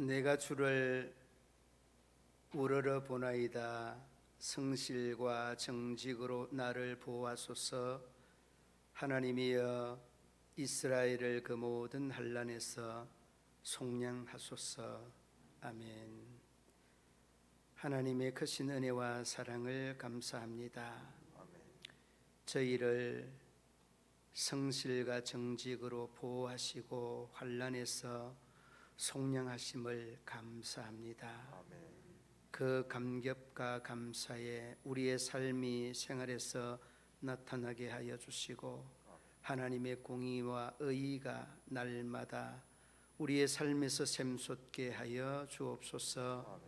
내가 주를 우러러 보나이다. 성실과 정직으로 나를 보호하소서. 하나님이여, 이스라엘을 그 모든 환난에서 속량하소서. 아멘. 하나님의 크신 은혜와 사랑을 감사합니다. 저희를 성실과 정직으로 보호하시고 환난에서 속량하심을 감사합니다. 아멘. 그 감격과 감사에 우리의 삶이 생활에서 나타나게 하여 주시고 하나님의 공의와 의의가 날마다 우리의 삶에서 샘솟게 하여 주옵소서. 아멘.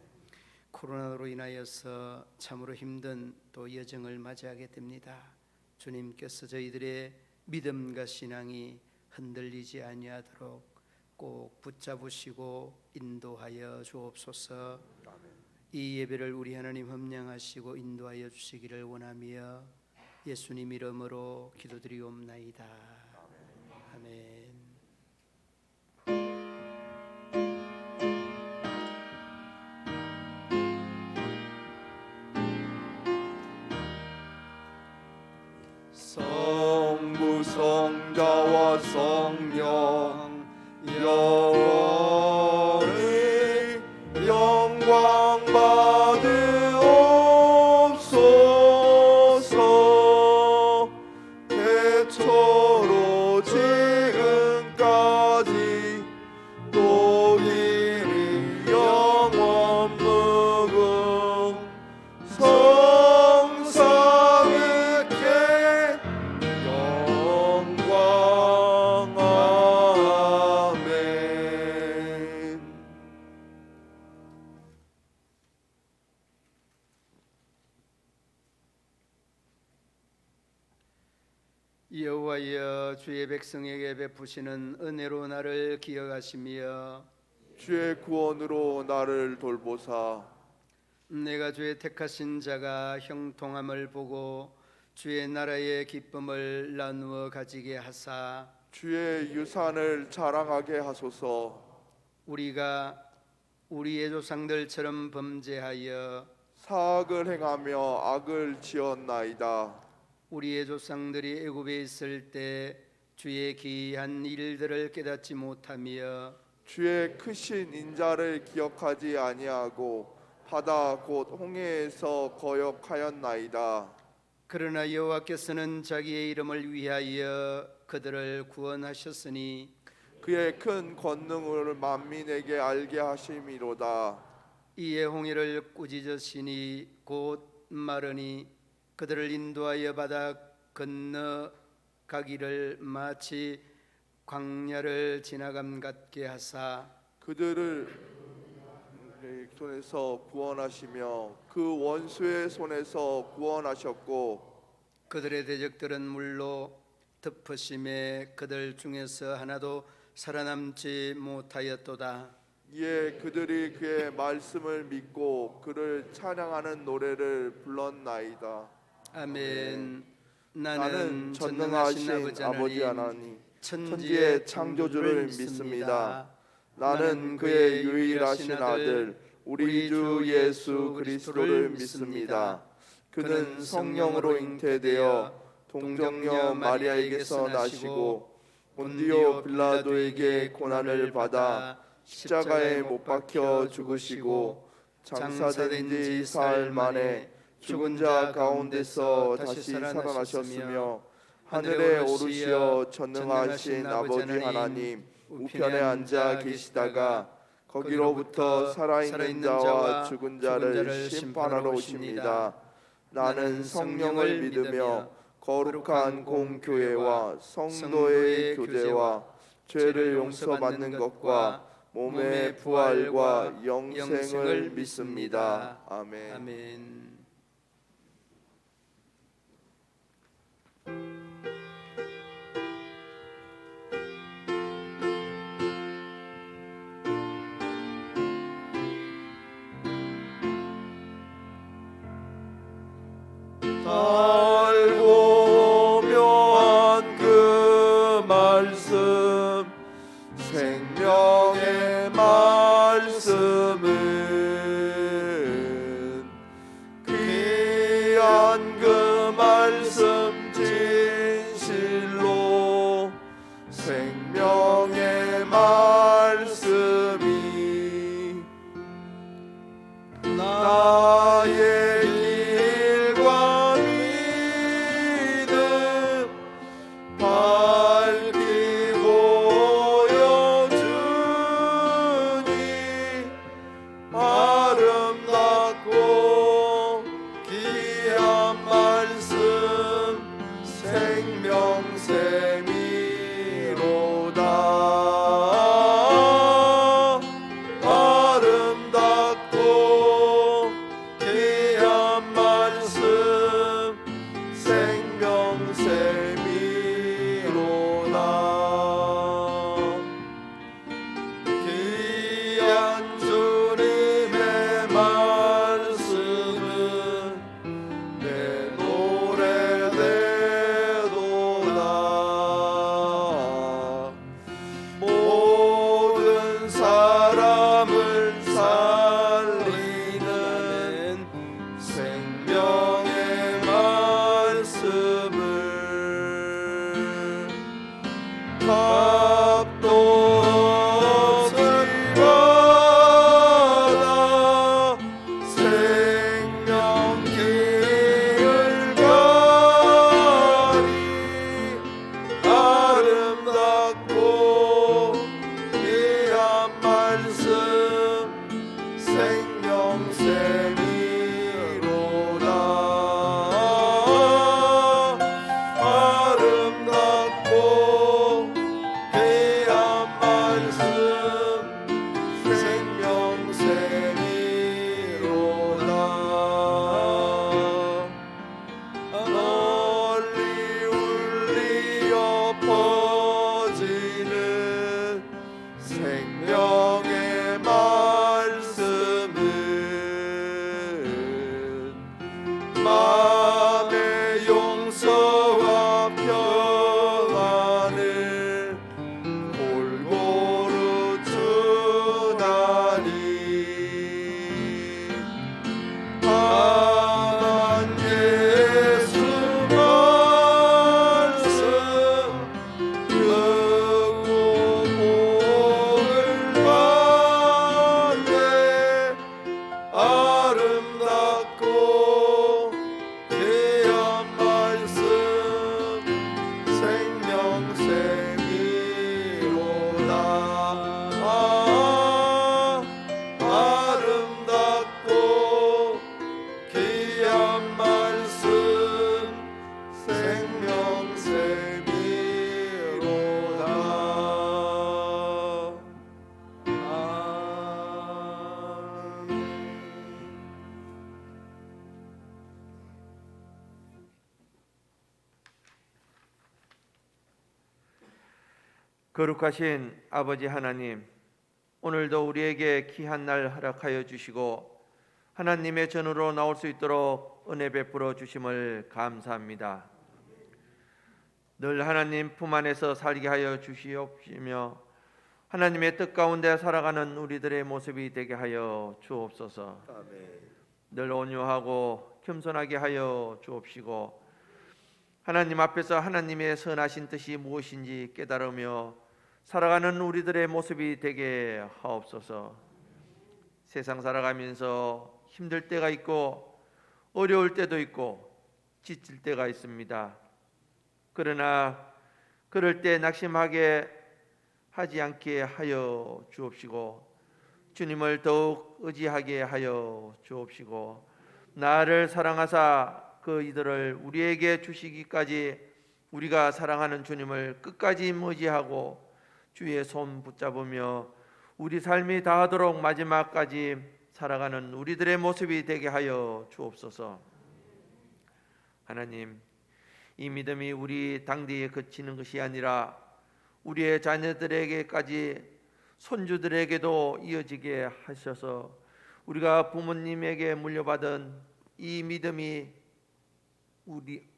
코로나로 인하여서 참으로 힘든 또 여정을 맞이하게 됩니다. 주님께서 저희들의 믿음과 신앙이 흔들리지 아니하도록 꼭 붙잡으시고 인도하여 주옵소서. 아멘. 이 예배를 우리 하나님 흠량하시고 인도하여 주시기를 원하며 예수님 이름으로 기도드리옵나이다. 아멘. 성부 성자와 성령 영원히 영광 받으옵소서. 태초로 지금까지 또 이리 영원 무궁 성삼위께 영광. 아멘. 여호와여, 주의 백성에게 베푸시는 은혜로 나를 기억하시며 주의 구원으로 나를 돌보사. 내가 주의 택하신 자가 형통함을 보고 주의 나라의 기쁨을 나누어 가지게 하사 주의 유산을 자랑하게 하소서. 우리가 우리의 조상들처럼 범죄하여 사악을 행하며 악을 지었나이다. 우리의 조상들이 애굽에 있을 때 주의 기이한 일들을 깨닫지 못하며 주의 크신 인자를 기억하지 아니하고 바다 곧 홍해에서 거역하였나이다. 그러나 여호와께서는 자기의 이름을 위하여 그들을 구원하셨으니 그의 큰 권능을 만민에게 알게 하심이로다. 이에 홍해를 꾸짖으시니 곧 마르니 그들을 인도하여 바다 건너 가기를 마치 광야를 지나감 같게 하사 그들을 손에서 구원하시며 그 원수의 손에서 구원하셨고 그들의 대적들은 물로 덮으심에 그들 중에서 하나도 살아남지 못하였도다. 이에 그들이 그의 말씀을 믿고 그를 찬양하는 노래를 불렀나이다. 아멘. 나는 전능하신 아버지 하나님 천지의 창조주를 믿습니다. 나는 그의 유일하신 아들 우리 주 예수 그리스도를 믿습니다. 그는 성령으로 잉태되어 동정녀 마리아에게서 나시고 본디오 빌라도에게 고난을 받아 십자가에 못 박혀 죽으시고 장사된 지 사흘 만에 죽은 자 가운데서 다시 살아나셨으며 하늘에 오르시어 전능하신 아버지 하나님 우편에 앉아 계시다가 거기로부터 살아있는 자와 죽은 자를 심판하러 오십니다. 나는 성령을 믿으며 거룩한 공교회와 성도의 교제와 죄를 용서받는 것과 몸의 부활과 영생을 믿습니다. 아멘. 아멘. 알고 묘한 그 말씀 생명의 말씀은 귀한 그 말씀 진실로 생명의 말씀이 나의 길과 믿음 밝히 보여주니 아름답고 귀한 말씀 생명샘이로다. 아름답고 귀한 말씀 생명샘이로다. 귀한 주님의 말씀은 내 노래되도다. 모든 사람을 살리는 생명의 말씀을 값도 없이 받아 생명길을 가리. 아름답고 귀한 말씀 생명샘이로다. 아름답고 귀한 말씀 생명샘이로다. 널리 울리어 퍼지는 생명의 말씀은 마음의 용서와 평안을 골고루 주나니. 다만 예수 말씀 듣고 복을 받네. 아름답고 귀한 말씀 생명샘이로다. 아름답고 귀한 말씀 생명샘이로다. 아멘. 거룩하신 아버지 하나님, 오늘도 우리에게 귀한 날 허락하여 주시고 하나님의 전으로 나올 수 있도록 은혜 베풀어 주심을 감사합니다. 늘 하나님 품 안에서 살게 하여 주시옵시며 하나님의 뜻 가운데 살아가는 우리들의 모습이 되게 하여 주옵소서. 아멘. 늘 온유하고 겸손하게 하여 주옵시고 하나님 앞에서 하나님의 선하신 뜻이 무엇인지 깨달으며 살아가는 우리들의 모습이 되게 하옵소서. 세상 살아가면서 힘들 때가 있고 어려울 때도 있고 지칠 때가 있습니다. 그러나 그럴 때 낙심하게 하지 않게 하여 주옵시고 주님을 더욱 의지하게 하여 주옵시고 나를 사랑하사 그 이들을 우리에게 주시기까지 우리가 사랑하는 주님을 끝까지 의지하고 주의 손 붙잡으며 우리 삶이 다하도록 마지막까지 살아가는 우리들의 모습이 되게 하여 주옵소서. 하나님, 이 믿음이 우리 당대에 그치는 것이 아니라 우리의 자녀들에게까지 손주들에게도 이어지게 하셔서 우리가 부모님에게 물려받은 이 믿음이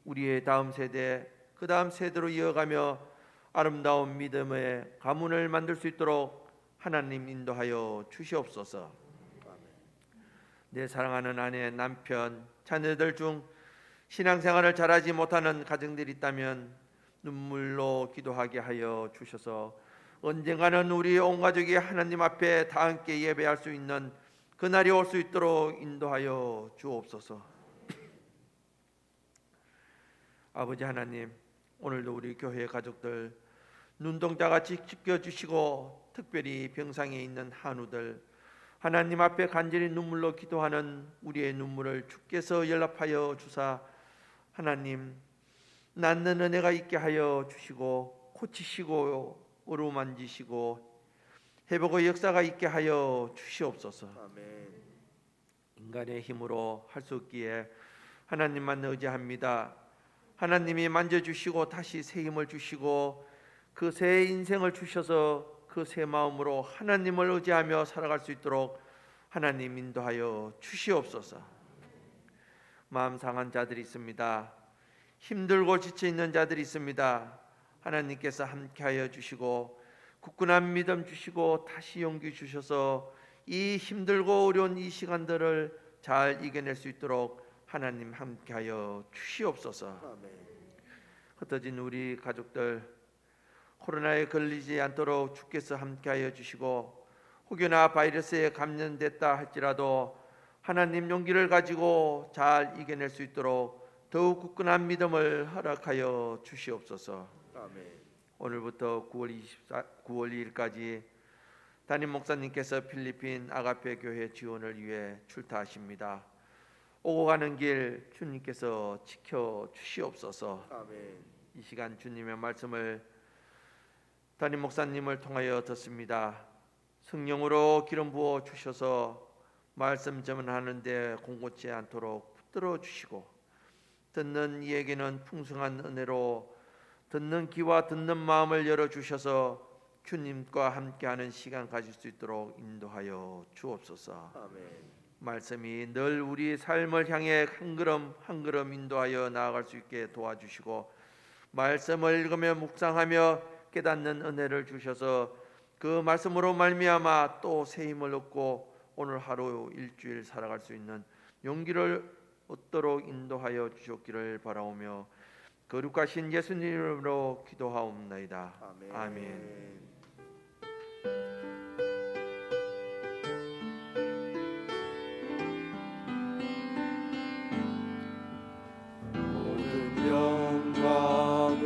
우리의 다음 세대, 그 다음 세대로 이어가며 아름다운 믿음의 가문을 만들 수 있도록 하나님 인도하여 주시옵소서. 내 사랑하는 아내, 남편, 자녀들 중 신앙생활을 잘하지 못하는 가정들이 있다면 눈물로 기도하게 하여 주셔서 언젠가는 우리 온 가족이 하나님 앞에 다 함께 예배할 수 있는 그날이 올 수 있도록 인도하여 주옵소서. 아버지 하나님, 오늘도 우리 교회 가족들 눈동자같이 지켜주시고 특별히 병상에 있는 한우들 하나님 앞에 간절히 눈물로 기도하는 우리의 눈물을 주께서 연락하여 주사 하나님 낫는 은혜가 있게 하여 주시고 고치시고 어루만지시고 회복의 역사가 있게 하여 주시옵소서. 아멘. 인간의 힘으로 할 수 없기에 하나님만 의지합니다. 하나님이 만져주시고 다시 새 힘을 주시고 그 새 인생을 주셔서 그 새 마음으로 하나님을 의지하며 살아갈 수 있도록 하나님 인도하여 주시옵소서. 마음 상한 자들이 있습니다. 힘들고 지쳐 있는 자들이 있습니다. 하나님께서 함께하여 주시고 굳건한 믿음 주시고 다시 용기 주셔서 이 힘들고 어려운 이 시간들을 잘 이겨낼 수 있도록 하나님 함께하여 주시옵소서. 아멘. 흩어진 우리 가족들 코로나에 걸리지 않도록 주께서 함께하여 주시고 혹여나 바이러스에 감염됐다 할지라도 하나님 용기를 가지고 잘 이겨낼 수 있도록 더욱 굳건한 믿음을 허락하여 주시옵소서. 아멘. 오늘부터 9월 2일까지 담임 목사님께서 필리핀 아가페 교회 지원을 위해 출타하십니다. 오고 가는 길 주님께서 지켜 주시옵소서. 아멘. 이 시간 주님의 말씀을 담임 목사님을 통하여 듣습니다. 성령으로 기름 부어 주셔서 말씀 전하는데 공고치 않도록 붙들어 주시고 듣는 이에게는 풍성한 은혜로 듣는 귀와 듣는 마음을 열어 주셔서 주님과 함께하는 시간 가질 수 있도록 인도하여 주옵소서. 아멘. 말씀이 늘 우리 삶을 향해 한 걸음 한 걸음 인도하여 나아갈 수 있게 도와주시고 말씀을 읽으며 묵상하며 깨닫는 은혜를 주셔서 그 말씀으로 말미암아 또 새 힘을 얻고 오늘 하루 일주일 살아갈 수 있는 용기를 얻도록 인도하여 주셨기를 바라오며 거룩하신 예수님 이름으로 기도하옵나이다. 아멘. 아멘. 모든 영광을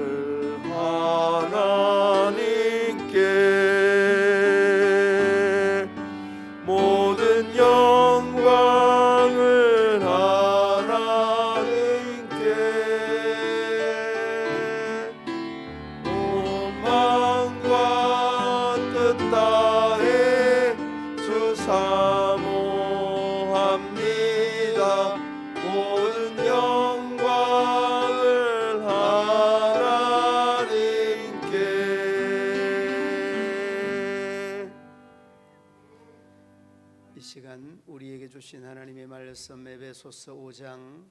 하나님께 모든 영광을 하나님께 온 마음과 뜻 다해 주 사모합니다. 모든 영광을 하나님께. 이 시간 우리에게 주신 하나님의 말씀 에베소서 5장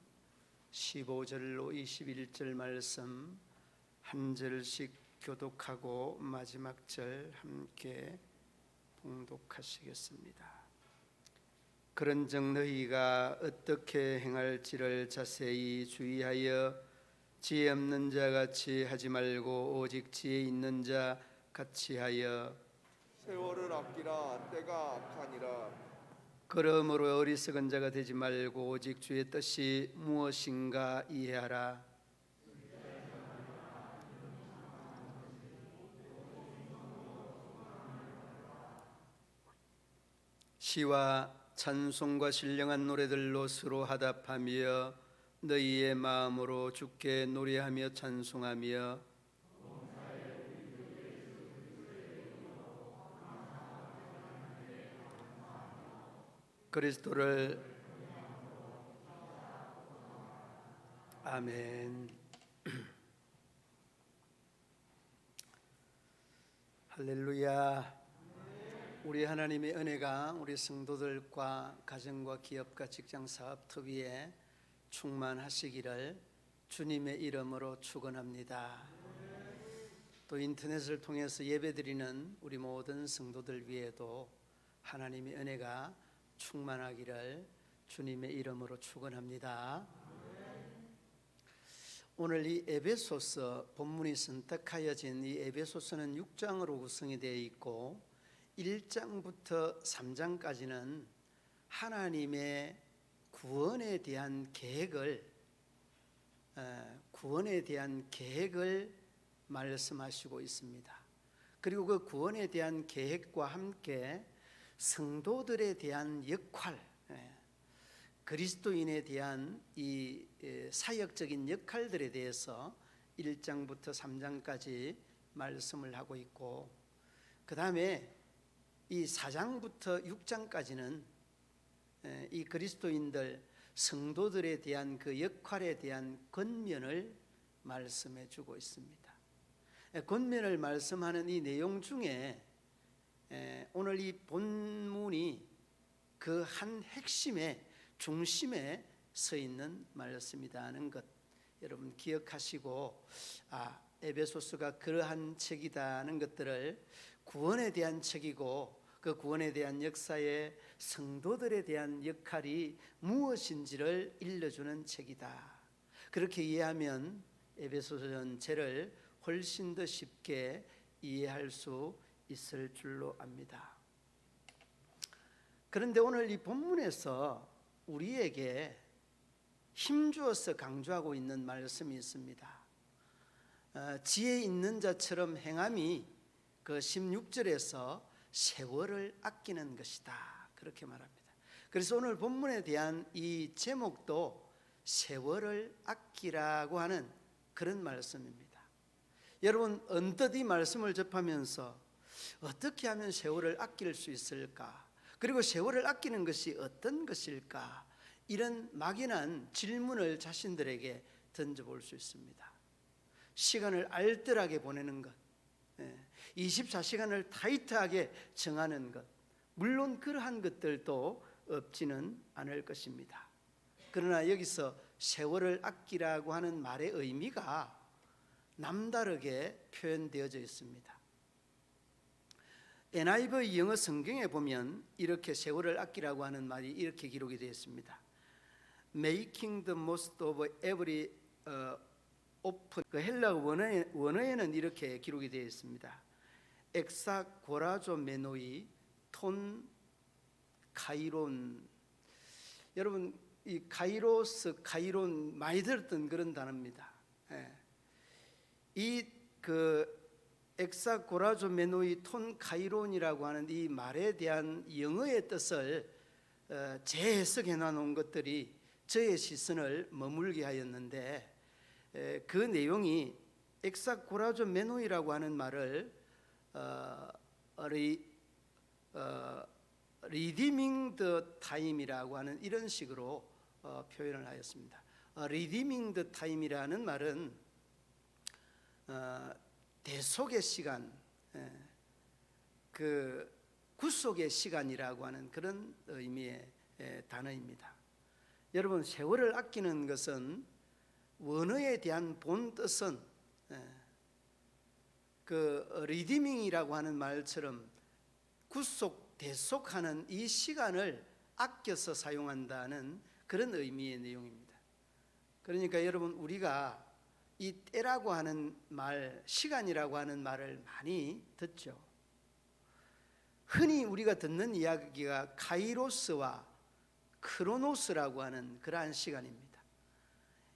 15절로 21절 말씀 한 절씩 교독하고 마지막 절 함께 봉독하시겠습니다. 그런즉 너희가 어떻게 행할지를 자세히 주의하여 지혜 없는 자 같이 하지 말고 오직 지혜 있는 자 같이 하여 세월을 아끼라 때가 악하니라. 그러므로 어리석은 자가 되지 말고 오직 주의 뜻이 무엇인가 이해하라. 시와 찬송과 신령한 노래들로 서로 화답하며 너희의 마음으로 주께 노래하며 찬송하며 그리스도를 아멘. 할렐루야. 우리 하나님의 은혜가 우리 성도들과 가정과 기업과 직장 사업터 위에 충만하시기를 주님의 이름으로 축원합니다. 또 인터넷을 통해서 예배드리는 우리 모든 성도들 위에도 하나님의 은혜가 충만하기를 주님의 이름으로 축원합니다. 오늘 이 에베소서 본문이 선택하여진 이 에베소서는 6장으로 구성이 되어 있고 1장부터 3장까지는 하나님의 구원에 대한 계획을 말씀하시고 있습니다. 그리고 그 구원에 대한 계획과 함께 성도들에 대한 역할, 그리스도인에 대한 이 사역적인 역할들에 대해서 1장부터 3장까지 말씀을 하고 있고, 그 다음에 이 4장부터 6장까지는 이 그리스도인들 성도들에 대한 그 역할에 대한 권면을 말씀해 주고 있습니다. 권면을 말씀하는 이 내용 중에 오늘 이 본문이 그 한 핵심의 중심에 서 있는 말씀이라는 것 여러분 기억하시고, 에베소서가 그러한 책이라는 것들을 구원에 대한 책이고 그 구원에 대한 역사에 성도들에 대한 역할이 무엇인지를 일러주는 책이다. 그렇게 이해하면 에베소서 전체를 훨씬 더 쉽게 이해할 수 있을 줄로 압니다. 그런데 오늘 이 본문에서 우리에게 힘주어서 강조하고 있는 말씀이 있습니다. 지혜 있는 자처럼 행함이 그 16절에서 세월을 아끼는 것이다, 그렇게 말합니다. 그래서 오늘 본문에 대한 이 제목도 세월을 아끼라고 하는 그런 말씀입니다. 여러분 언뜻 이 말씀을 접하면서 어떻게 하면 세월을 아낄 수 있을까, 그리고 세월을 아끼는 것이 어떤 것일까, 이런 막연한 질문을 자신들에게 던져볼 수 있습니다. 시간을 알뜰하게 보내는 것, 24시간을 타이트하게 정하는 것, 물론 그러한 것들도 없지는 않을 것입니다. 그러나 여기서 세월을 아끼라고 하는 말의 의미가 남다르게 표현되어져 있습니다. NIV 영어 성경에 보면 이렇게 세월을 아끼라고 하는 말이 이렇게 기록이 되어 있습니다. Making the most of every open. 그 헬라 원어에는 이렇게 기록이 되어 있습니다. 엑사고라조 메노이 톤 카이론. 여러분 이 카이로스, 카이론 많이 들었던 그런 단어입니다. 이 그 엑사고라조 메노이 톤 카이론이라고 하는 이 말에 대한 영어의 뜻을 재해석해 놓은 것들이 저의 시선을 머물게 하였는데, 그 내용이 엑사고라조 메노이라고 하는 말을 redeeming the time이라고 하는 이런 식으로 표현을 하였습니다. redeeming the time이라는 말은 대속의 시간, 그 구속의 시간이라고 하는 그런 의미의 단어입니다. 여러분 세월을 아끼는 것은 원어에 대한 본 뜻은 그 리디밍이라고 하는 말처럼 구속, 대속하는 이 시간을 아껴서 사용한다는 그런 의미의 내용입니다. 그러니까 여러분, 우리가 이 때라고 하는 말, 시간이라고 하는 말을 많이 듣죠. 흔히 우리가 듣는 이야기가 카이로스와 크로노스라고 하는 그러한 시간입니다.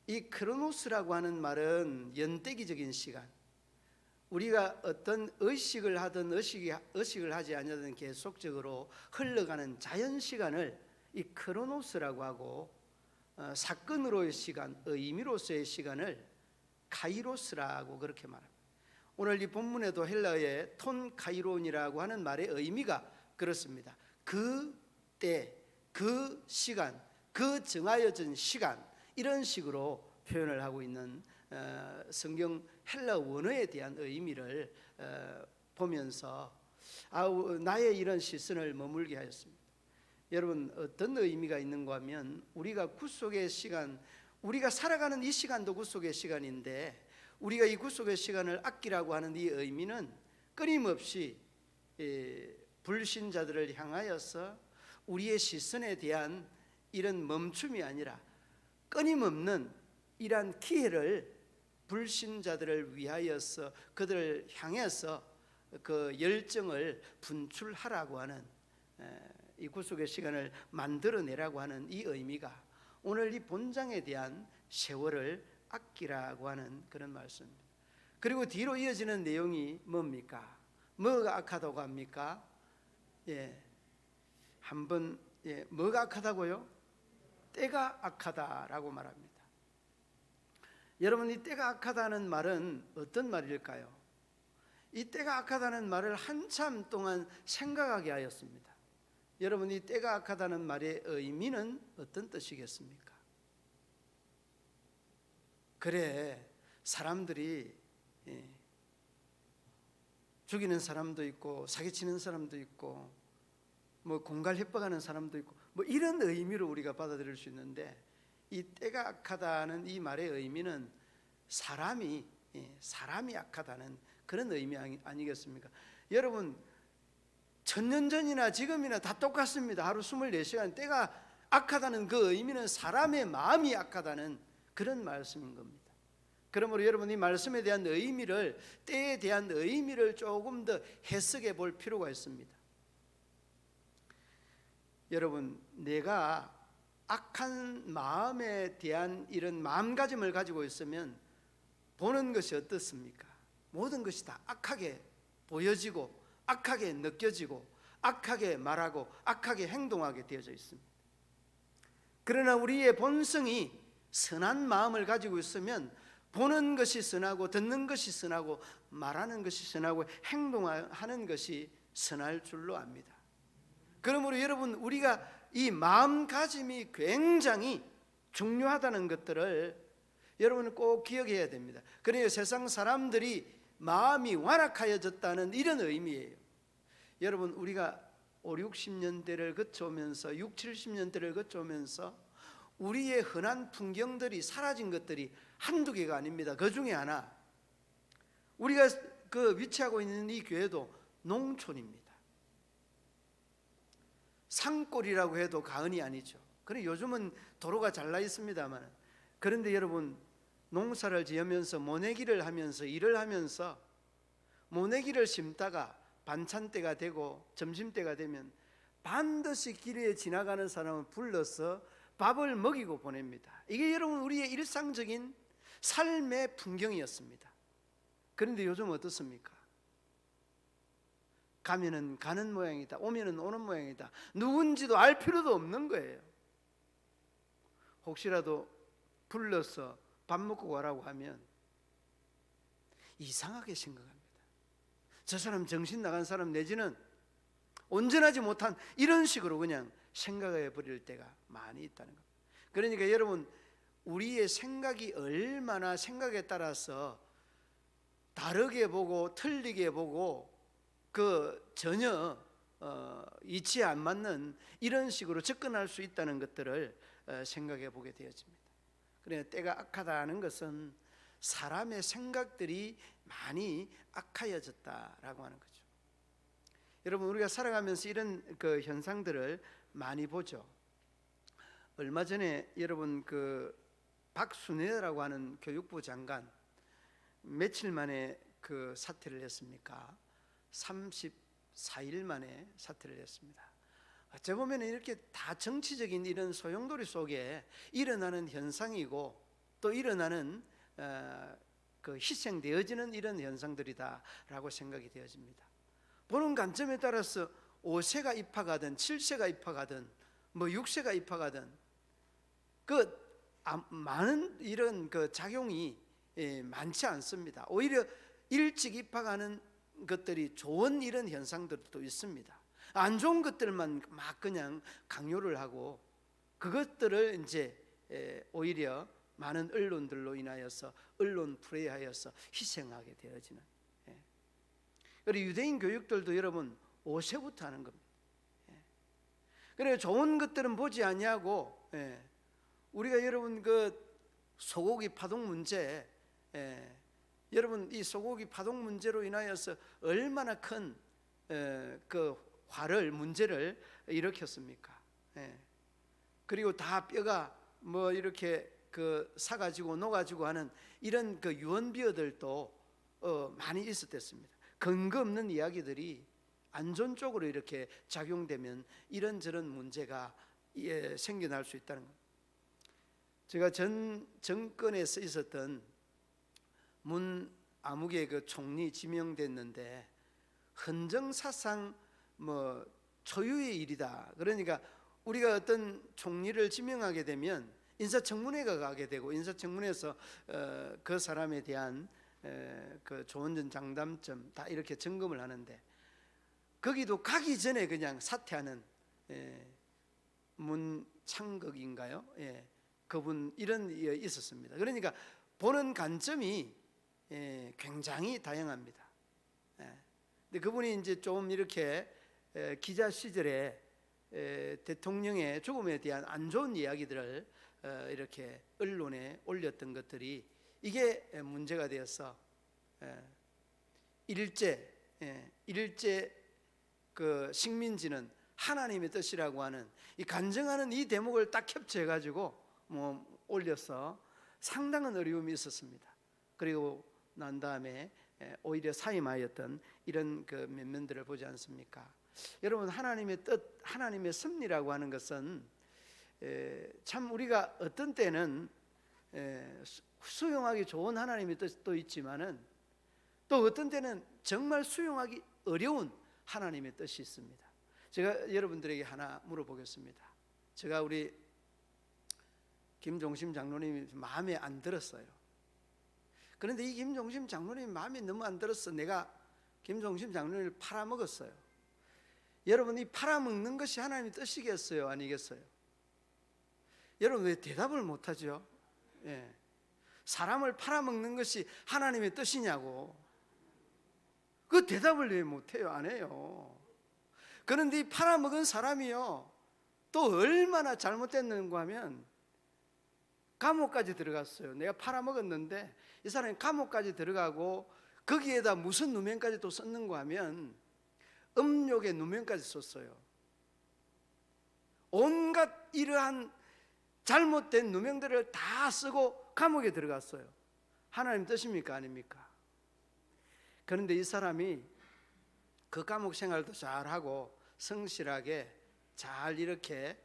이 크로노스라고 하는 말은 연대기적인 시간, 우리가 어떤 의식을 하든 의식을 하지 않으든 계속적으로 흘러가는 자연 시간을 이 크로노스라고 하고, 사건으로의 시간, 의미로서의 시간을 카이로스라고 그렇게 말합니다. 오늘 이 본문에도 헬라어의 톤 카이론이라고 하는 말의 의미가 그렇습니다. 그 때, 그 시간, 그 정하여진 시간, 이런 식으로 표현을 하고 있는 성경 헬라 원어에 대한 의미를 보면서 나의 이런 시선을 머물게 하였습니다. 여러분, 어떤 의미가 있는가 하면, 우리가 구속의 시간, 우리가 살아가는 이 시간도 구속의 시간인데, 우리가 이 구속의 시간을 아끼라고 하는 이 의미는 끊임없이 불신자들을 향하여서 우리의 시선에 대한 이런 멈춤이 아니라 끊임없는 이러한 기회를 불신자들을 위하여서, 그들을 향해서 그 열정을 분출하라고 하는, 이 구속의 시간을 만들어내라고 하는 이 의미가 오늘 이 본장에 대한 세월을 아끼라고 하는 그런 말씀입니다. 그리고 뒤로 이어지는 내용이 뭡니까? 뭐가 악하다고 합니까? 한번 뭐가 악하다고요? 때가 악하다라고 말합니다. 여러분, 이 때가 악하다는 말은 어떤 말일까요? 이 때가 악하다는 말을 한참 동안 생각하게 하였습니다. 여러분, 이 때가 악하다는 말의 의미는 어떤 뜻이겠습니까? 그래, 사람들이 죽이는 사람도 있고 사기치는 사람도 있고 뭐 공갈 협박하는 사람도 있고 뭐 이런 의미로 우리가 받아들일 수 있는데, 이 때가 악하다는 이 말의 의미는 사람이 악하다는 그런 의미 아니겠습니까? 여러분, 1000년 전이나 지금이나 다 똑같습니다. 하루 24시간 때가 악하다는 그 의미는 사람의 마음이 악하다는 그런 말씀인 겁니다. 그러므로 여러분, 이 말씀에 대한 의미를, 때에 대한 의미를 조금 더 해석해 볼 필요가 있습니다. 여러분, 내가 악한 마음에 대한 이런 마음가짐을 가지고 있으면 보는 것이 어떻습니까? 모든 것이 다 악하게 보여지고 악하게 느껴지고 악하게 말하고 악하게 행동하게 되어져 있습니다. 그러나 우리의 본성이 선한 마음을 가지고 있으면 보는 것이 선하고 듣는 것이 선하고 말하는 것이 선하고 행동하는 것이 선할 줄로 압니다. 그러므로 여러분, 우리가 이 마음가짐이 굉장히 중요하다는 것들을 여러분은 꼭 기억해야 됩니다. 그래야 세상 사람들이 마음이 완악하여졌다는 이런 의미예요. 여러분, 우리가 5, 60년대를 거쳐오면서 6, 70년대를 거쳐오면서 우리의 흔한 풍경들이 사라진 것들이 한두 개가 아닙니다. 그 중에 하나, 우리가 그 위치하고 있는 이 교회도 농촌입니다. 산골이라고 해도 가언이 아니죠. 그래, 요즘은 도로가 잘 나 있습니다만, 그런데 여러분, 농사를 지으면서 모내기를 하면서 일을 하면서 모내기를 심다가 반찬 때가 되고 점심 때가 되면 반드시 길에 지나가는 사람을 불러서 밥을 먹이고 보냅니다. 이게 여러분, 우리의 일상적인 삶의 풍경이었습니다. 그런데 요즘 어떻습니까? 가면은 가는 모양이다, 오면은 오는 모양이다, 누군지도 알 필요도 없는 거예요. 혹시라도 불러서 밥 먹고 가라고 하면 이상하게 생각합니다. 저 사람 정신 나간 사람 내지는 온전하지 못한 이런 식으로 그냥 생각해 버릴 때가 많이 있다는 겁니다. 그러니까 여러분, 우리의 생각이 얼마나 생각에 따라서 다르게 보고 틀리게 보고 그 전혀 이치에 안 맞는 이런 식으로 접근할 수 있다는 것들을 생각해 보게 되어집니다. 그래, 때가 악하다는 것은 사람의 생각들이 많이 악하여졌다라고 하는 거죠. 여러분, 우리가 살아가면서 이런 그 현상들을 많이 보죠. 얼마 전에 여러분 그 박순애라고 하는 교육부 장관 며칠 만에 그 사퇴를 했습니까? 34일 만에 사퇴를 했습니다. 어째 보면 이렇게 다 정치적인 이런 소용돌이 속에 일어나는 현상이고 또 일어나는 그 희생되어지는 이런 현상들이다라고 생각이 되어집니다. 보는 관점에 따라서 5세가 입학하든 7세가 입학하든 뭐 6세가 입학하든 많은 이런 그 작용이 많지 않습니다. 오히려 일찍 입학하는 것들이 좋은 이런 현상들도 있습니다. 안 좋은 것들만 막 그냥 강요를 하고 그것들을 이제 오히려 많은 언론들로 인하여서 언론 플레이하여서 희생하게 되어지는. 그리고 유대인 교육들도 여러분 5세부터 하는 겁니다. 그래서 좋은 것들은 보지 아니하고 우리가 여러분 그 소고기 파동 문제, 여러분 이 소고기 파동 문제로 인하여서 얼마나 큰 그 화를 문제를 일으켰습니까? 그리고 다 뼈가 뭐 이렇게 그 사가지고 녹아지고 하는 이런 그 유언비어들도 많이 있었댔습니다. 근거 없는 이야기들이 안 좋은 쪽으로 이렇게 작용되면 이런저런 문제가 생겨날 수 있다는 겁니다. 제가 전 정권에서 있었던 문 아무개 그 총리 지명됐는데 헌정사상 뭐 초유의 일이다. 그러니까 우리가 어떤 총리를 지명하게 되면 인사청문회가 가게 되고 인사청문회에서 그 사람에 대한 그 조언전 장단점 다 이렇게 점검을 하는데 거기도 가기 전에 그냥 사퇴하는 문창극인가요? 그분 이런 있었습니다. 그러니까 보는 관점이 굉장히 다양합니다. 근데 그분이 이제 좀 이렇게 기자 시절에 대통령의 죽음에 대한 안 좋은 이야기들을 이렇게 언론에 올렸던 것들이 이게 문제가 되어서 일제 그 식민지는 하나님의 뜻이라고 하는 이 간증하는 이 대목을 딱 캡처해 가지고 뭐 올려서 상당한 어려움이 있었습니다. 그리고 난 다음에 오히려 사임하였던 이런 그 면면들을 보지 않습니까? 여러분, 하나님의 뜻, 하나님의 섭리라고 하는 것은 참 우리가 어떤 때는 수용하기 좋은 하나님의 뜻도 있지만은 또 어떤 때는 정말 수용하기 어려운 하나님의 뜻이 있습니다. 제가 여러분들에게 하나 물어보겠습니다. 제가 우리 김종심 장로님이 마음에 안 들었어요. 그런데 이 김종심 장로님 마음에 너무 안 들어서 내가 김종심 장로님을 팔아먹었어요. 여러분, 이 팔아먹는 것이 하나님의 뜻이겠어요? 아니겠어요? 여러분, 왜 대답을 못하죠? 사람을 팔아먹는 것이 하나님의 뜻이냐고. 그 대답을 왜 못해요? 안 해요. 그런데 이 팔아먹은 사람이요 또 얼마나 잘못됐는가 하면 감옥까지 들어갔어요. 내가 팔아먹었는데 이 사람이 감옥까지 들어가고 거기에다 무슨 누명까지 또 썼는가 하면 음욕의 누명까지 썼어요. 온갖 이러한 잘못된 누명들을 다 쓰고 감옥에 들어갔어요. 하나님 뜻입니까? 아닙니까? 그런데 이 사람이 그 감옥 생활도 잘하고 성실하게 잘 이렇게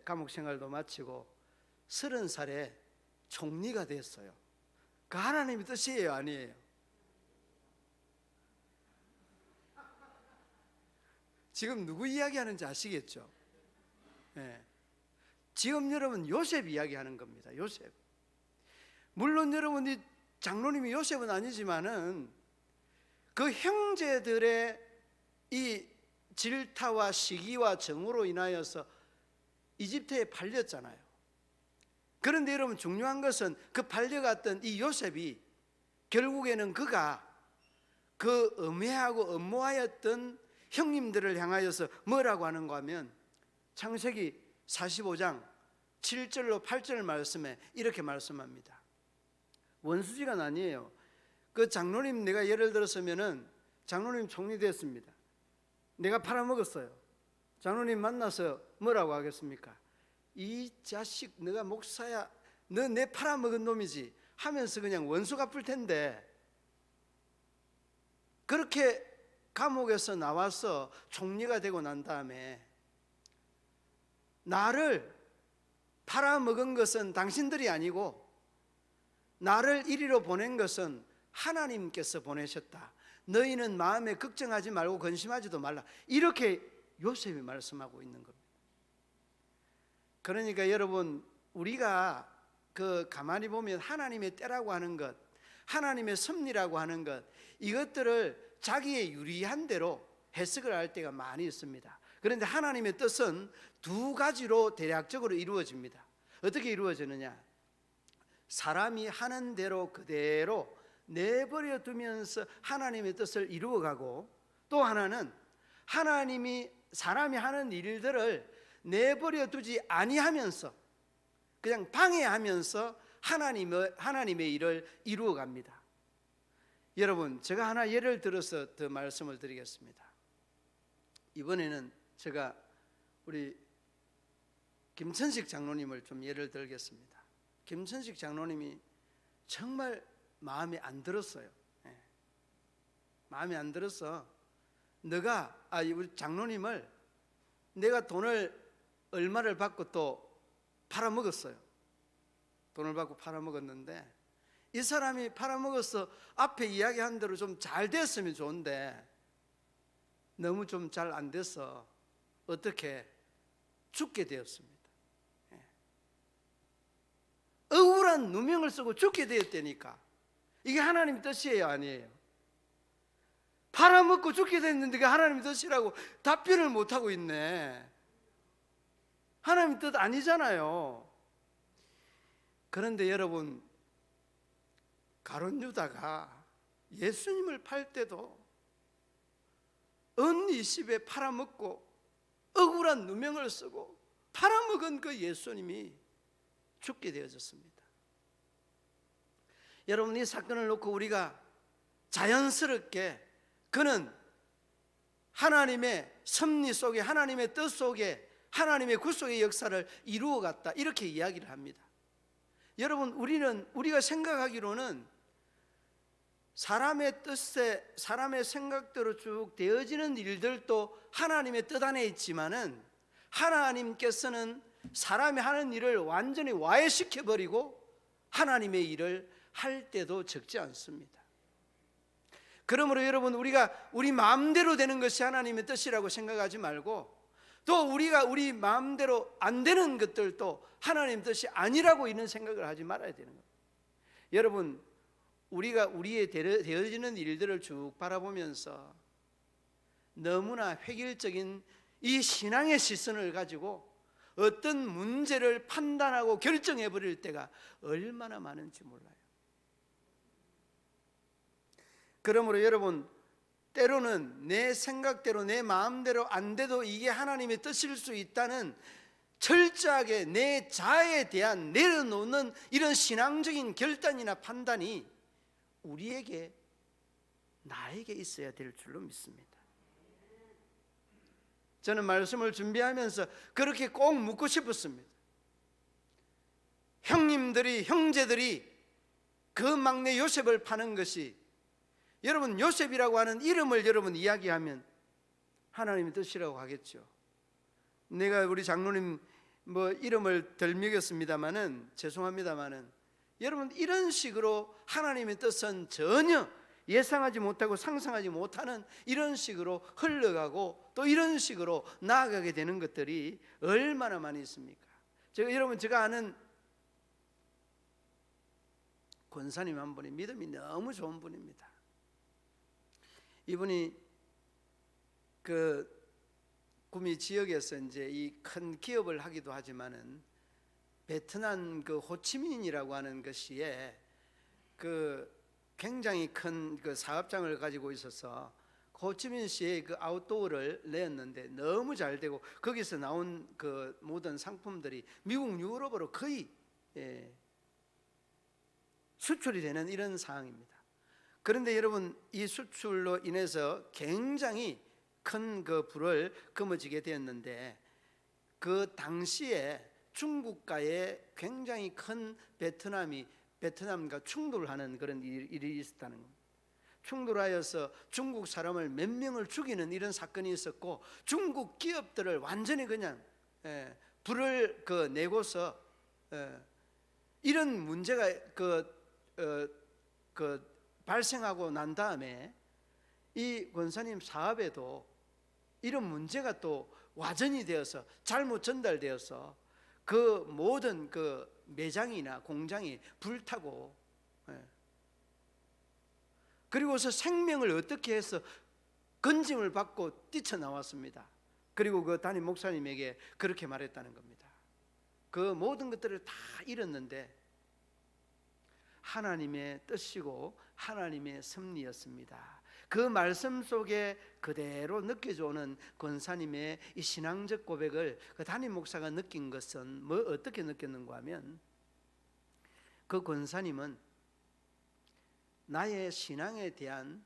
감옥 생활도 마치고 30살에 총리가 됐어요. 그 하나님의 뜻이에요? 아니에요? 지금 누구 이야기하는지 아시겠죠? 지금 여러분 요셉 이야기하는 겁니다. 요셉. 물론 여러분 이 장로님이 요셉은 아니지만은 그 형제들의 이 질타와 시기와 정으로 인하여서 이집트에 팔렸잖아요. 그런데 여러분 중요한 것은 그 팔려갔던 이 요셉이 결국에는 그가 그 엄해하고 엄모하였던 형님들을 향하여서 뭐라고 하는가 하면 창세기 45장 7절로 8절 말씀에 이렇게 말씀합니다. 원수지간 아니에요. 그 장로님 내가 예를 들었으면은 장로님 총리 됐습니다. 내가 팔아먹었어요. 장로님 만나서 뭐라고 하겠습니까? 이 자식 너가 목사야, 너 내 팔아먹은 놈이지 하면서 그냥 원수 갚을 텐데, 그렇게 감옥에서 나와서 총리가 되고 난 다음에 나를 팔아먹은 것은 당신들이 아니고 나를 이리로 보낸 것은 하나님께서 보내셨다. 너희는 마음에 걱정하지 말고 근심하지도 말라. 이렇게 요셉이 말씀하고 있는 겁니다. 그러니까 여러분, 우리가 그 가만히 보면 하나님의 때라고 하는 것, 하나님의 섭리라고 하는 것, 이것들을 자기의 유리한 대로 해석을 할 때가 많이 있습니다. 그런데 하나님의 뜻은 두 가지로 대략적으로 이루어집니다. 어떻게 이루어지느냐? 사람이 하는 대로 그대로 내버려 두면서 하나님의 뜻을 이루어가고, 또 하나는 사람이 하는 일들을 내버려 두지 아니하면서 그냥 방해하면서 하나님의 일을 이루어갑니다. 여러분, 제가 하나 예를 들어서 더 말씀을 드리겠습니다. 이번에는 제가 우리 김천식 장로님을 좀 예를 들겠습니다. 김천식 장로님이 정말 마음에 안 들었어요. 마음에 안 들어서 우리 장로님을 내가 돈을 얼마를 받고 또 팔아먹었어요. 돈을 받고 팔아먹었는데, 이 사람이 팔아먹어서 앞에 이야기한 대로 좀 잘 됐으면 좋은데 너무 좀 잘 안 돼서 어떻게 죽게 되었습니다. 억울한 누명을 쓰고 죽게 되었다니까. 이게 하나님의 뜻이에요, 아니에요? 팔아먹고 죽게 됐는데 그게 하나님의 뜻이라고 답변을 못하고 있네. 하나님의 뜻 아니잖아요. 그런데 여러분, 가룟 유다가 예수님을 팔 때도 은 20에 팔아먹고 억울한 누명을 쓰고 팔아먹은 그 예수님이 죽게 되어졌습니다. 여러분, 이 사건을 놓고 우리가 자연스럽게 그는 하나님의 섭리 속에, 하나님의 뜻 속에, 하나님의 구속의 역사를 이루어갔다, 이렇게 이야기를 합니다. 여러분, 우리가 생각하기로는 사람의 뜻에, 사람의 생각대로 쭉 되어지는 일들도 하나님의 뜻 안에 있지만은, 하나님께서는 사람이 하는 일을 완전히 와해시켜버리고 하나님의 일을 할 때도 적지 않습니다. 그러므로 여러분, 우리가 우리 마음대로 되는 것이 하나님의 뜻이라고 생각하지 말고, 또 우리가 우리 마음대로 안 되는 것들도 하나님의 뜻이 아니라고 이런 생각을 하지 말아야 되는 겁니다. 여러분, 우리가 우리의 되어지는 일들을 쭉 바라보면서 너무나 획일적인 이 신앙의 시선을 가지고 어떤 문제를 판단하고 결정해 버릴 때가 얼마나 많은지 몰라요. 그러므로 여러분, 때로는 내 생각대로 내 마음대로 안 돼도 이게 하나님의 뜻일 수 있다는 철저하게 내 자아에 대한 내려놓는 이런 신앙적인 결단이나 판단이 우리에게, 나에게 있어야 될 줄로 믿습니다. 저는 말씀을 준비하면서 그렇게 꼭 묻고 싶었습니다. 형제들이 그 막내 요셉을 파는 것이, 여러분, 요셉이라고 하는 이름을 여러분 이야기하면 하나님의 뜻이라고 하겠죠. 내가 우리 장로님 이름을 덜 먹였습니다마는, 죄송합니다마는, 여러분, 이런 식으로 하나님의 뜻은 전혀 예상하지 못하고 상상하지 못하는 이런 식으로 흘러가고 또 이런 식으로 나아가게 되는 것들이 얼마나 많이 있습니까? 제가 아는 권사님 한 분이 믿음이 너무 좋은 분입니다. 이분이 그 구미 지역에서 이제 이 큰 기업을 하기도 하지만은 베트남 그 호치민이라고 하는 것이에 그 굉장히 큰 그 사업장을 가지고 있어서 호치민시에 그 아웃도어를 내었는데 너무 잘 되고, 거기서 나온 그 모든 상품들이 미국 유럽으로 거의 수출이 되는 이런 상황입니다. 그런데 여러분, 이 수출로 인해서 굉장히 큰 그 불을 거머쥐게 되었는데, 그 당시에 중국과의 굉장히 큰 베트남과 충돌하는 그런 일이 있었다는 겁니다. 충돌하여서 중국 사람을 몇 명을 죽이는 이런 사건이 있었고, 중국 기업들을 완전히 그냥 불을 내고서 이런 문제가 발생하고 난 다음에 이 권사님 사업에도 이런 문제가 또 와전이 되어서 잘못 전달되어서 그 모든 그 매장이나 공장이 불타고, 그리고서 생명을 어떻게 해서 건짐을 받고 뛰쳐나왔습니다. 그리고 그 담임 목사님에게 그렇게 말했다는 겁니다. 그 모든 것들을 다 잃었는데 하나님의 뜻이고 하나님의 섭리였습니다. 그 말씀 속에 그대로 느껴져 오는 권사님의 이 신앙적 고백을 그 담임 목사가 느낀 것은 어떻게 느꼈는가 하면, 그 권사님은 나의 신앙에 대한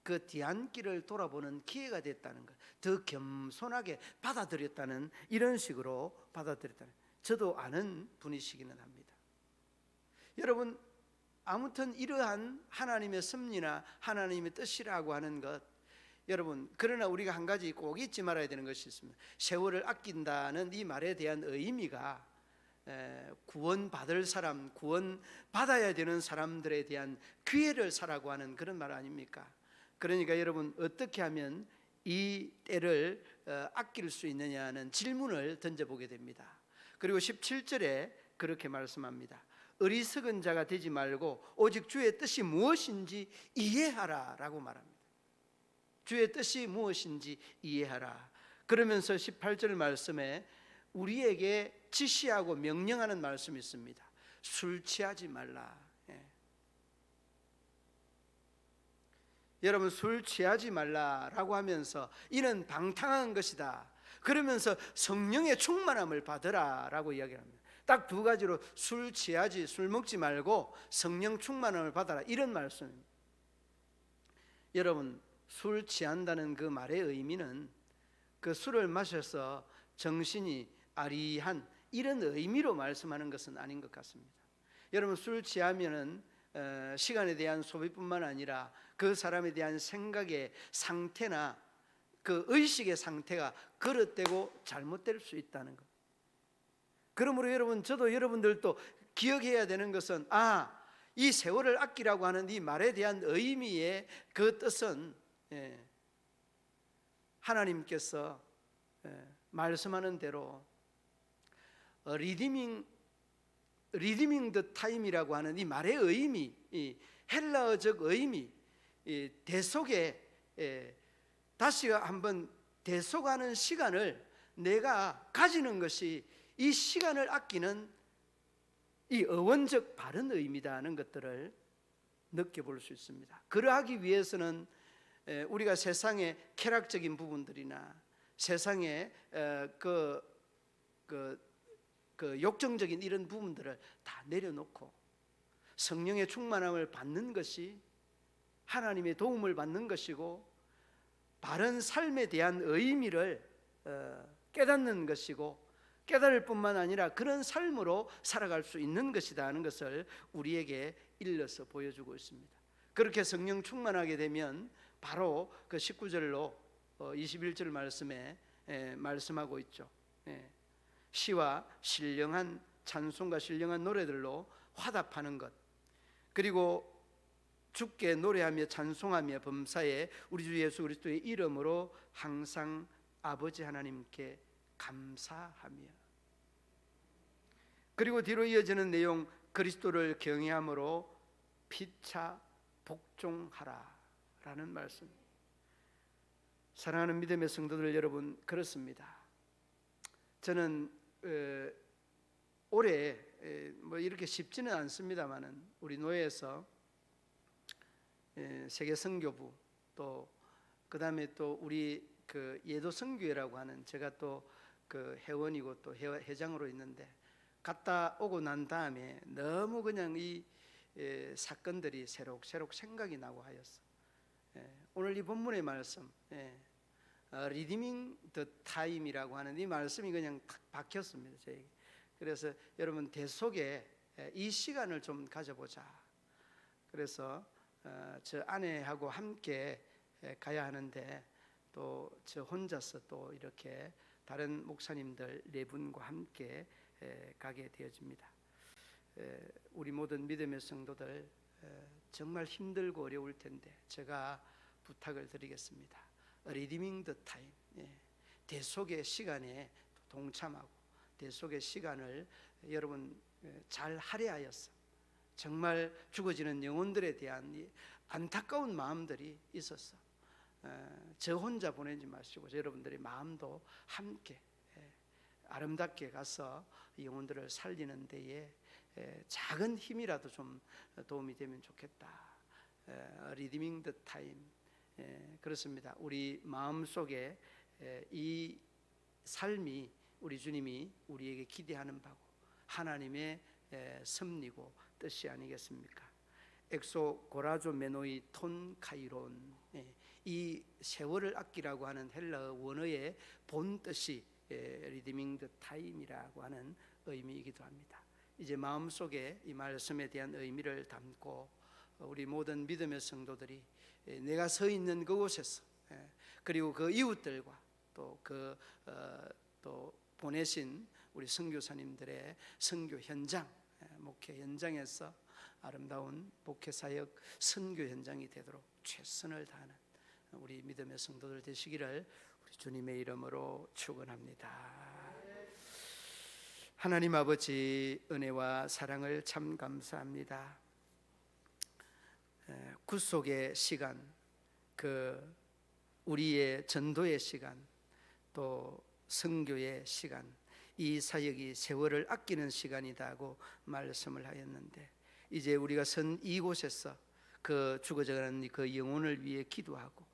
그 뒤안길을 돌아보는 기회가 됐다는 것, 더 겸손하게 받아들였다는, 이런 식으로 받아들였다는, 저도 아는 분이시기는 합니다. 여러분, 아무튼 이러한 하나님의 섭리나 하나님의 뜻이라고 하는 것, 여러분, 그러나 우리가 한 가지 꼭 잊지 말아야 되는 것이 있습니다. 세월을 아낀다는 이 말에 대한 의미가 구원받을 사람, 구원받아야 되는 사람들에 대한 기회를 사라고 하는 그런 말 아닙니까? 그러니까 여러분, 어떻게 하면 이 때를 아낄 수 있느냐는 질문을 던져보게 됩니다. 그리고 17절에 그렇게 말씀합니다. 어리석은 자가 되지 말고 오직 주의 뜻이 무엇인지 이해하라 라고 말합니다. 주의 뜻이 무엇인지 이해하라. 그러면서 18절 말씀에 우리에게 지시하고 명령하는 말씀이 있습니다. 술 취하지 말라. 여러분, 술 취하지 말라라고 하면서 이는 방탕한 것이다, 그러면서 성령의 충만함을 받으라라고 이야기합니다. 딱 두 가지로, 술 먹지 말고 성령 충만함을 받아라, 이런 말씀입니다. 여러분, 술 취한다는 그 말의 의미는 그 술을 마셔서 정신이 아리한 이런 의미로 말씀하는 것은 아닌 것 같습니다. 여러분, 술 취하면은 시간에 대한 소비뿐만 아니라 그 사람에 대한 생각의 상태나 그 의식의 상태가 그릇되고 잘못될 수 있다는 것. 그러므로 여러분, 저도 여러분들도 기억해야 되는 것은, 이 세월을 아끼라고 하는 이 말에 대한 의미의 그 뜻은 하나님께서 말씀하는 대로 리디밍 더 타임이라고 하는 이 말의 의미, 이 헬라어적 의미, 이 대속에 다시 한번 대속하는 시간을 내가 가지는 것이 이 시간을 아끼는 이 어원적 바른 의미다는 것들을 느껴볼 수 있습니다. 그러하기 위해서는 우리가 세상의 쾌락적인 부분들이나 세상의 그 욕정적인 이런 부분들을 다 내려놓고 성령의 충만함을 받는 것이 하나님의 도움을 받는 것이고, 바른 삶에 대한 의미를 깨닫는 것이고, 깨달을 뿐만 아니라 그런 삶으로 살아갈 수 있는 것이다 하는 것을 우리에게 일러서 보여주고 있습니다. 그렇게 성령 충만하게 되면 바로 그 19절로 21절 말씀에 말씀하고 있죠. 시와 신령한 찬송과 신령한 노래들로 화답하는 것, 그리고 주께 노래하며 찬송하며 범사에 우리 주 예수 그리스도의 이름으로 항상 아버지 하나님께 감사하며, 그리고 뒤로 이어지는 내용, 그리스도를 경외함으로 피차 복종하라 라는 말씀. 사랑하는 믿음의 성도들 여러분, 그렇습니다. 저는 올해 이렇게 쉽지는 않습니다만은 우리 노예에서 세계 선교부, 또 그다음에 또 우리 그 예도 선교회라고 하는, 제가 또 그 회원이고 또 회장으로 있는데, 갔다 오고 난 다음에 너무 그냥 이 사건들이 새록새록 생각이 나고 하였어. 오늘 이 본문의 말씀, 리디밍 더 타임이라고 하는 이 말씀이 그냥 탁 박혔습니다, 저에게. 그래서 여러분 대속에 이 시간을 좀 가져보자. 그래서 저 아내하고 함께 가야 하는데 또 저 혼자서 또 이렇게 다른 목사님들 네 분과 함께 가게 되어집니다. 우리 모든 믿음의 성도들 정말 힘들고 어려울 텐데 제가 부탁을 드리겠습니다. Redeeming the time, 대속의 시간에 동참하고 대속의 시간을 여러분 잘 할애하여서 정말 죽어지는 영혼들에 대한 이 안타까운 마음들이 있었어. 저 혼자 보내지 마시고 여러분들의 마음도 함께 아름답게 가서 영혼들을 살리는 데에 작은 힘이라도 좀 도움이 되면 좋겠다. Redeeming the time. 그렇습니다. 우리 마음속에 이 삶이 우리 주님이 우리에게 기대하는 바고 하나님의 섭리고 뜻이 아니겠습니까? 엑소 고라조 메노이 톤 카이론, 이 세월을 아끼라고 하는 헬라어 원어의 본 뜻이 리디밍 더 타임이라고 하는 의미이기도 합니다. 이제 마음속에 이 말씀에 대한 의미를 담고 우리 모든 믿음의 성도들이 내가 서 있는 그곳에서 그리고 그 이웃들과 또 또 보내신 우리 선교사님들의 선교 현장, 목회 현장에서 아름다운 목회 사역 선교 현장이 되도록 최선을 다하는 우리 믿음의 성도들 되시기를 우리 주님의 이름으로 축원합니다. 하나님 아버지 은혜와 사랑을 참 감사합니다. 구속의 시간, 그 우리의 전도의 시간, 또 선교의 시간, 이 사역이 세월을 아끼는 시간이다고 말씀을 하였는데 이제 우리가 선 이곳에서 그 죽어져가는 그 영혼을 위해 기도하고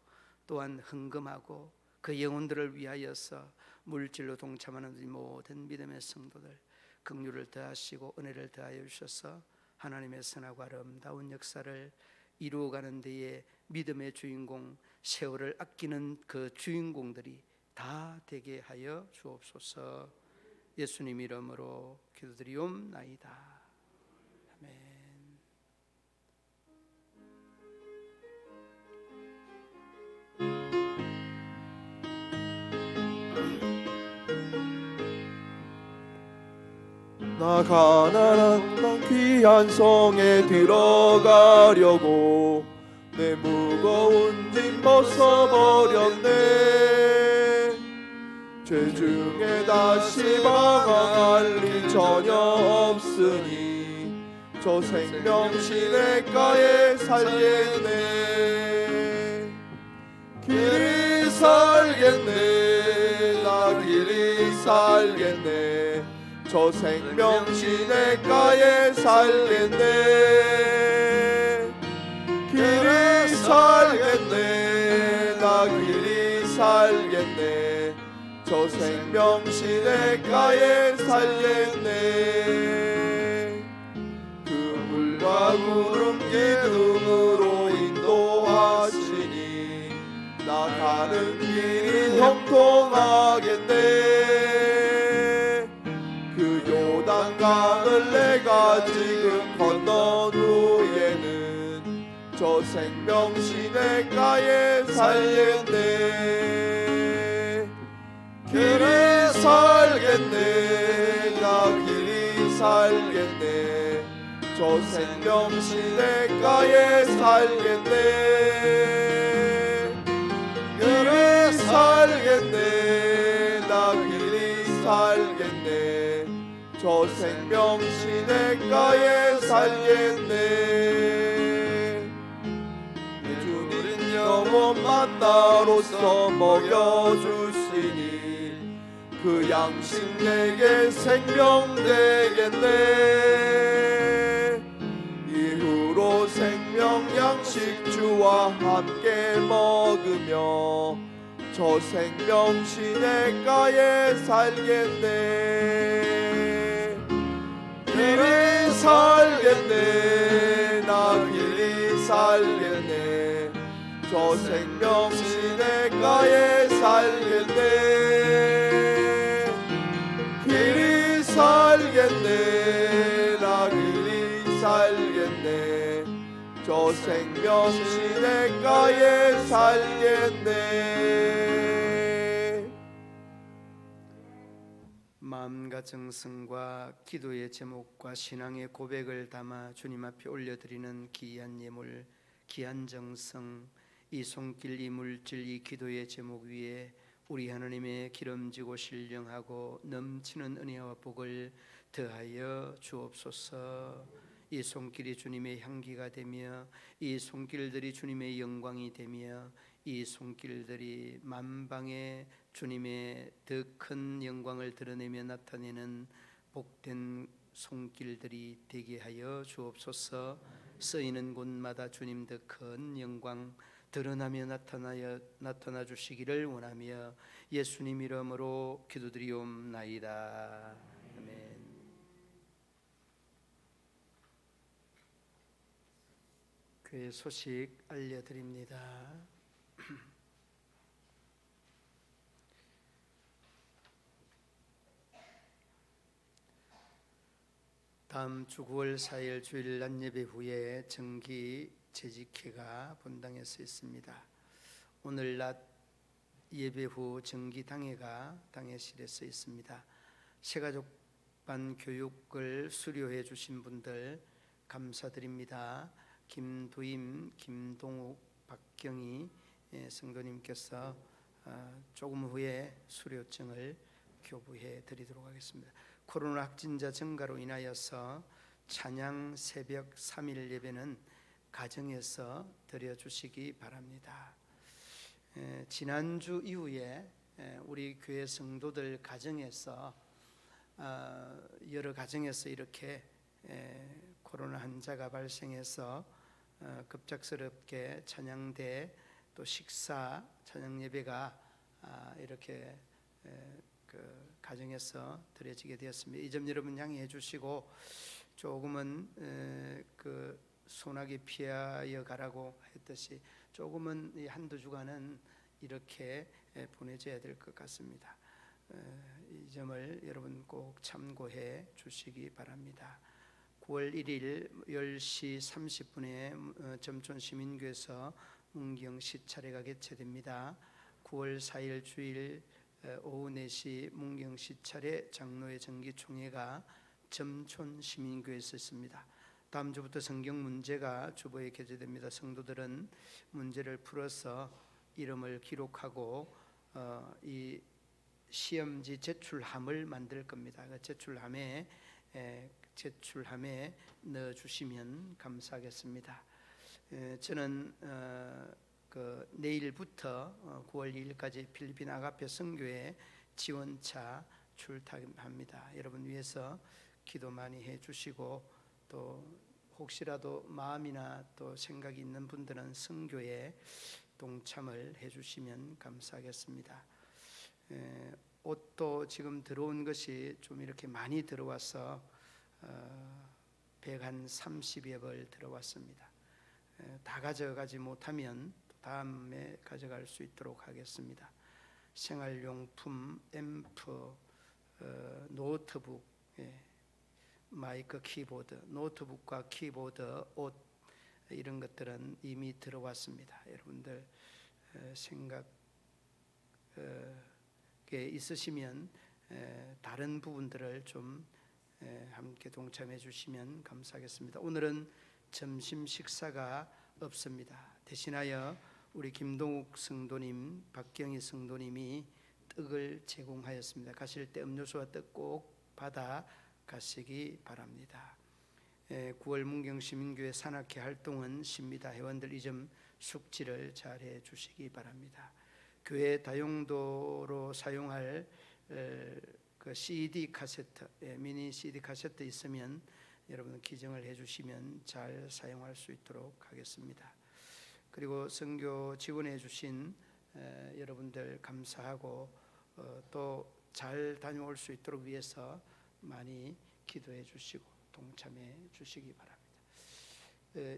또한 헌금하고 그 영혼들을 위하여서 물질로 동참하는 모든 믿음의 성도들 긍휼을 더하시고 은혜를 더하여 주셔서 하나님의 선하고 아름다운 역사를 이루어가는 데에 믿음의 주인공, 세월을 아끼는 그 주인공들이 다 되게 하여 주옵소서. 예수님 이름으로 기도드리옵나이다. 아멘. 나 가난한 난 귀한 성에 들어가려고 내 무거운 짐 벗어버렸네. 죄 중에 다시 방황할 일 전혀 없으니 저 생명 시냇가에 살겠네. 길이 살겠네. 나 길이 살겠네. 저 생명 시냇가에 살겠네. 길이 살겠네. 나 길이 살겠네. 저 생명 시냇가에 살겠네. 그 물과 구름 기둥으로 인도하시니 나 가는 길이 형통하겠네. 그 요단강을 내가 지금 건넌 후에는 저 생명 시냇가에 살겠네. 길이 살겠네. 나 길이 살겠네. 저 생명 시냇가에 살겠네. 길이 살겠네. 나 길이 살겠네. 저 생명 시냇가에 살겠네. 주님 영원 만나로서 먹여주시니 그 양식 내게 생명 되겠네. 이후로 생명 양식 주와 함께 먹으며 저 생명 시냇가에 살겠네. 길이 살겠네. 시내가에 살겠네. 그리 살겠네. 나 그리 살겠네. 저 생명 시내가에 살겠네. 마음과 정성과 기도의 제목과 신앙의 고백을 담아 주님 앞에 올려드리는 귀한 예물, 귀한 정성, 이 손길, 이 물질, 이 기도의 제목 위에 우리 하나님의 기름지고 신령하고 넘치는 은혜와 복을 더하여 주옵소서. 이 손길이 주님의 향기가 되며 이 손길들이 주님의 영광이 되며 이 손길들이 만방에 주님의 더 큰 영광을 드러내며 나타내는 복된 손길들이 되게 하여 주옵소서. 쓰이는 곳마다 주님 더 큰 영광 드러나며 나타나 주시기를 원하며 예수님 이름으로 기도드리옵나이다. 아멘. 교회 소식 알려드립니다. 다음 주 9월 4일 주일 낮 예배 후에 정기 재직회가 본당에서 있습니다. 오늘 낮 예배 후 정기 당회가 당회실에서 있습니다. 새가족반 교육을 수료해 주신 분들 감사드립니다. 김두임, 김동욱, 박경희 성도님께서 조금 후에 수료증을 교부해 드리도록 하겠습니다. 코로나 확진자 증가로 인하여서 찬양 새벽 3일 예배는 가정에서 드려주시기 바랍니다. 지난주 이후에 우리 교회 성도들 가정에서 여러 가정에서 이렇게 코로나 환자가 발생해서 급작스럽게 찬양대 또 식사 찬양 예배가 이렇게 그 가정에서 드려지게 되었습니다. 이 점 여러분 양해해 주시고 조금은 그 소나기 피하여 가라고 했듯이 조금은 한두 주간은 이렇게 보내줘야 될 것 같습니다. 이 점을 여러분 꼭 참고해 주시기 바랍니다. 9월 1일 10시 30분에 점촌 시민교회에서 문경 시차례가 개최됩니다. 9월 4일 주일 오후 4시 문경 시차례 장로회 정기총회가 점촌 시민교회에서 있습니다. 다음 주부터 성경 문제가 주보에 게재됩니다. 성도들은 문제를 풀어서 이름을 기록하고 이 시험지 제출함을 만들 겁니다. 그 제출함에 넣어주시면 감사하겠습니다. 저는 내일부터 9월 2일까지 필리핀 아가페 선교회 지원차 출타합니다. 여러분 위해서 기도 많이 해주시고 또 혹시라도 마음이나 또 생각이 있는 분들은 선교에 동참을 해주시면 감사하겠습니다. 옷도 지금 들어온 것이 좀 이렇게 많이 들어와서 130여 벌 들어왔습니다. 다 가져가지 못하면 다음에 가져갈 수 있도록 하겠습니다. 생활용품, 앰프, 노트북, 마이크, 키보드, 노트북과 키보드, 옷 이런 것들은 이미 들어왔습니다. 여러분들 생각에 있으시면 다른 부분들을 좀 함께 동참해 주시면 감사하겠습니다. 오늘은 점심 식사가 없습니다. 대신하여 우리 김동욱 성도님, 박경희 성도님이 떡을 제공하였습니다. 가실 때 음료수와 떡 꼭 받아 가시기 바랍니다. 9월 문경시민교회 산악회 활동은 십니다. 회원들 이 점 숙지를 잘 해주시기 바랍니다. 교회 다용도로 사용할 그 CD 카세트, 미니 CD 카세트 있으면 여러분 기증을 해주시면 잘 사용할 수 있도록 하겠습니다. 그리고 선교 지원해 주신 여러분들 감사하고 또 잘 다녀올 수 있도록 위해서 많이 기도해 주시고 동참해 주시기 바랍니다.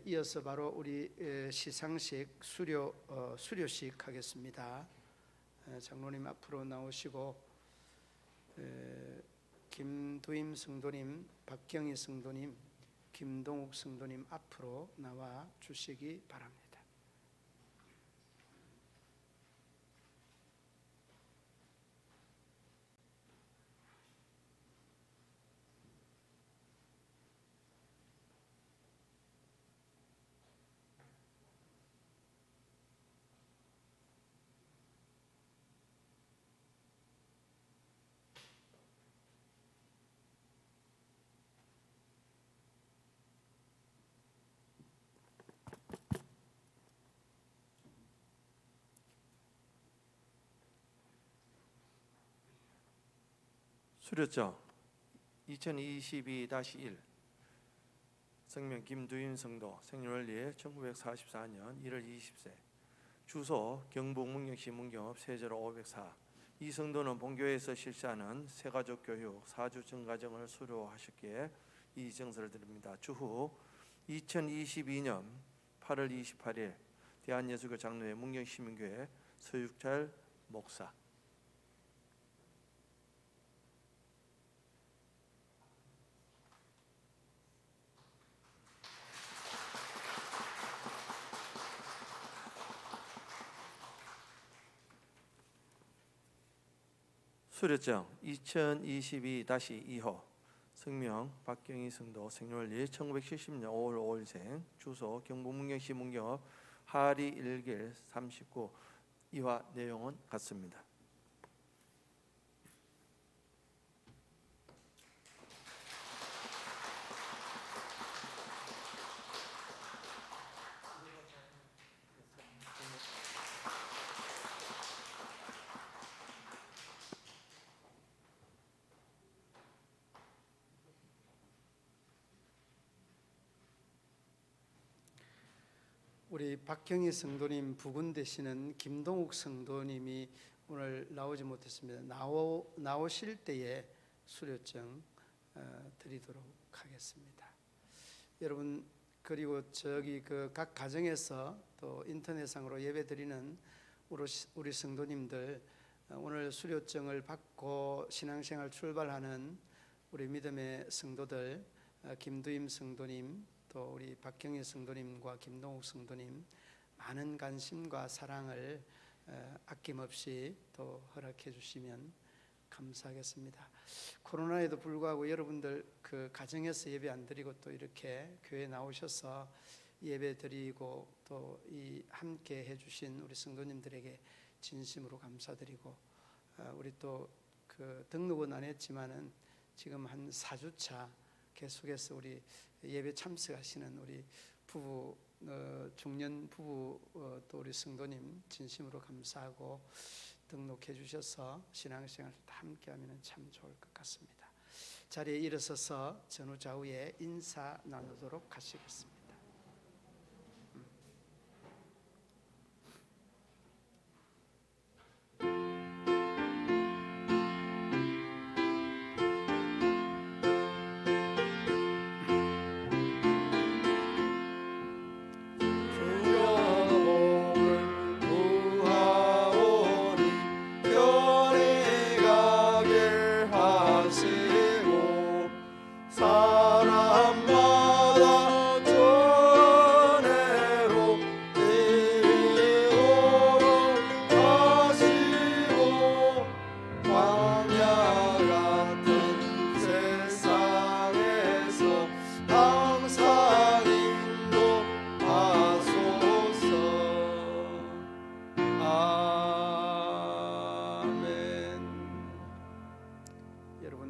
이어서 바로 우리 시상식 수료식 하겠습니다. 장로님 앞으로 나오시고 김두임 성도님, 박경희 성도님, 김동욱 성도님 앞으로 나와 주시기 바랍니다. 수료증 2022-1 성명 김두인 성도 생년월일 1944년 1월 20세 주소 경북 문경시 문경읍 세제로 504 이 성도는 본교회에서 실시하는 새가족 교육 사주 증가정을 수료하셨기에 이 증서를 드립니다. 주후 2022년 8월 28일 대한예수교 장로회 문경시민교회 서육잘 목사. 수료증 2022-2호 성명 박경희 성도 생년월일 1970년 5월 5일생 주소 경북 문경시 문경읍 하리 1길 39 이와 내용은 같습니다. 우리 박경희 성도님 부군 되시는 김동욱 성도님이 오늘 나오지 못했습니다. 나오실 때에 수료증 드리도록 하겠습니다. 여러분, 그리고 저기 그 각 가정에서 또 인터넷상으로 예배드리는 우리 성도님들 오늘 수료증을 받고 신앙생활 출발하는 우리 믿음의 성도들 김두임 성도님 또 우리 박경희 성도님과 김동욱 성도님 많은 관심과 사랑을 아낌없이 또 허락해 주시면 감사하겠습니다. 코로나에도 불구하고 여러분들 그 가정에서 예배 안 드리고 또 이렇게 교회 나오셔서 예배 드리고 또 이 함께 해주신 우리 성도님들에게 진심으로 감사드리고 우리 또 그 등록은 안 했지만은 지금 한 4주차 계속해서 우리 예배 참석하시는 우리 부부 중년 부부 또 우리 성도님 진심으로 감사하고 등록해 주셔서 신앙생활 다 함께하면 참 좋을 것 같습니다. 자리에 일어서서 전후 좌우에 인사 나누도록 하시겠습니다.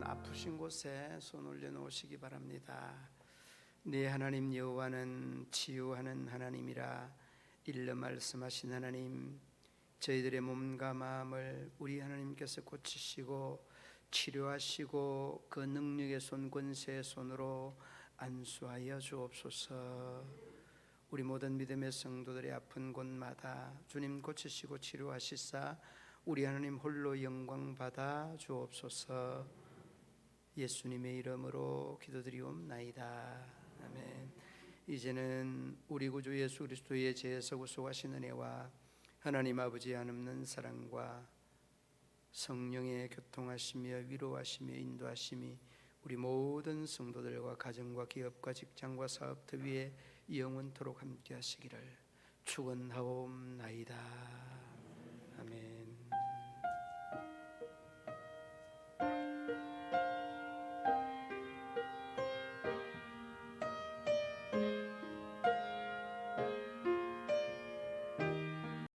아프신 곳에 손 올려놓으시기 바랍니다. 네 하나님 여호와는 치유하는 하나님이라 일러 말씀하신 하나님, 저희들의 몸과 마음을 우리 하나님께서 고치시고 치료하시고 그 능력의 손 권세의 손으로 안수하여 주옵소서. 우리 모든 믿음의 성도들의 아픈 곳마다 주님 고치시고 치료하시사 우리 하나님 홀로 영광 받아 주옵소서. 예수님의 이름으로 기도드리옵나이다. 아멘. 이제는 우리 구주 예수 그리스도의 죄에서 구속하신 은혜와 하나님 아버지의 한없는 사랑과 성령의 교통하시며 위로하시며 인도하심이 우리 모든 성도들과 가정과 기업과 직장과 사업터 위에 영원토록 함께 하시기를 축원하옵나이다. 아멘.